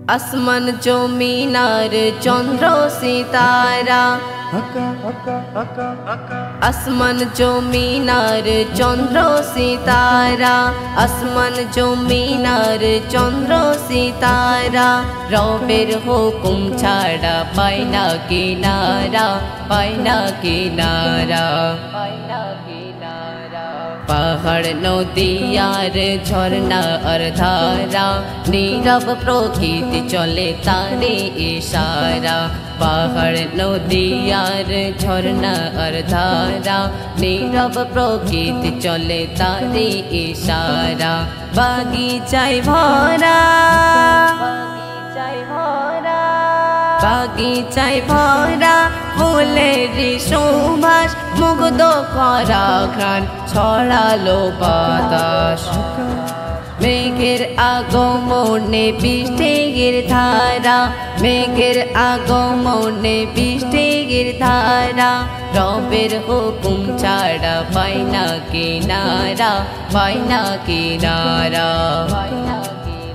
আসমান জমিন আর চন্দ্র সিতারা, আসমান জমিন আর চন্দ্র সিতারা, আসমান জমিন আর চন্দ্র সিতারা, রবের হুকুম ছাড়া পায় না কিনারা, পায় না কিনারা, পায় না কিনারা। পাহাড় নদী আর ঝর্ণা আর ধারা, নীরব প্রকৃতি চলে তারে ইশারা। পাহাড় নদী আর ঝর্ণা আর ধারা, নীরব প্রকৃতি চলে তারে ইশারা। বাগিচায় ভরা, বাগিচায় ভরা, বাগিচায় ভরা ফুলের সুবাস, মুগ্ধ করা ঘ্রাণ ছড়ালো বাতাস। মেঘের আগমনে বৃষ্টির ধারা, মেঘের আগমনে বৃষ্টির ধারা, রবের হুকুম ছাড়া পায় না কিনারা, পায় না কিনারা।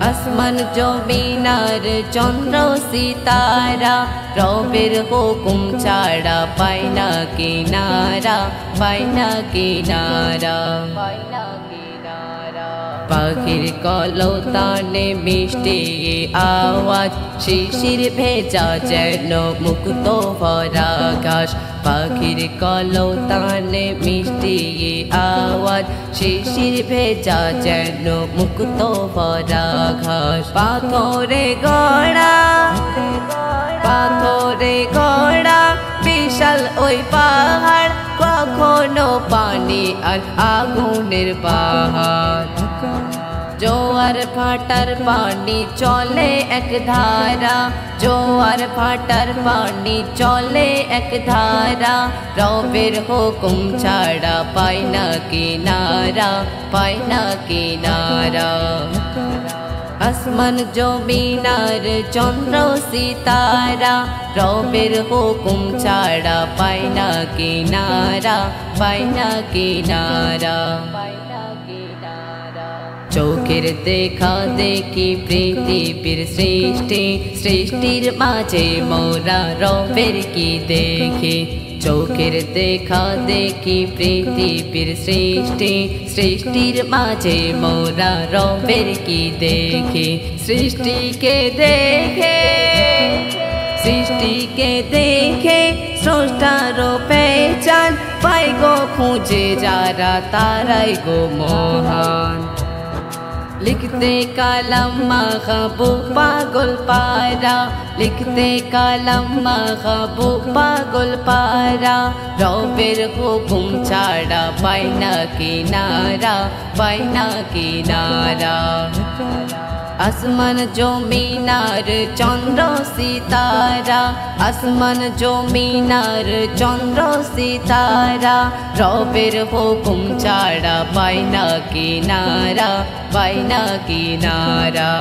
আসমান জমিন আর চন্দ্র সিতারা, রবের হুকুম ছাড়া পায় না কিনারা, পায় না কিনারা, পায় না কিনারা। পাখির কলতানে মিষ্টি আওয়াজ, শিশির ভেজা যেন মুক্ত ভরা ঘাস। পাখির কলতানে মিষ্টি আওয়াজ, শিশির ভেজা যেন মুক্ত ভরা ঘাস। পাথরে গড়া, পাথরে গড়া বিশাল ওই পাহাড়, কখনো পানি আর আগুনের পাহাড়। জোয়ার ভাটার পানি চলে এক ধারা, জোয়ার ভাটার পানি চলে এক ধারা, রবের হুকুম ছাড়া পায় না কিনারা, পায় না কিনারা। আসমান জমিন আর চন্দ্র সিতারা, রবের হুকুম ছাড়া পায় না কিনারা, পায় না কিনারা, পায় না কিনারা। চোখের দেখা দেখি পৃথিবীর সৃষ্টি, সৃষ্টির মাঝে মোরা রবের কি দেখি। চোখের দেখা দেখি পৃথিবীর সৃষ্টি, সৃষ্টির মাঝে মোরা রবের কি দেখি। সৃষ্টিকে দেখে, সৃষ্টিকে দেখে স্রষ্টারও পেহচান পাই গো খুঁজে যারা, তারাই গো মহান। লিখতে কালাম মাহবুব পাগল পারা, লিখতে কালাম মাহবুব পাগল পারা, রবের হুকুম ছাড়া পায় না কিনারা, পায় না কিনারা। আসমান জমিন আর চন্দ্র সিতারা, আসমান জমিন আর চন্দ্র সিতারা, রবের হুকুম ছাড়া পায় না কিনারা, পায় না কিনারা।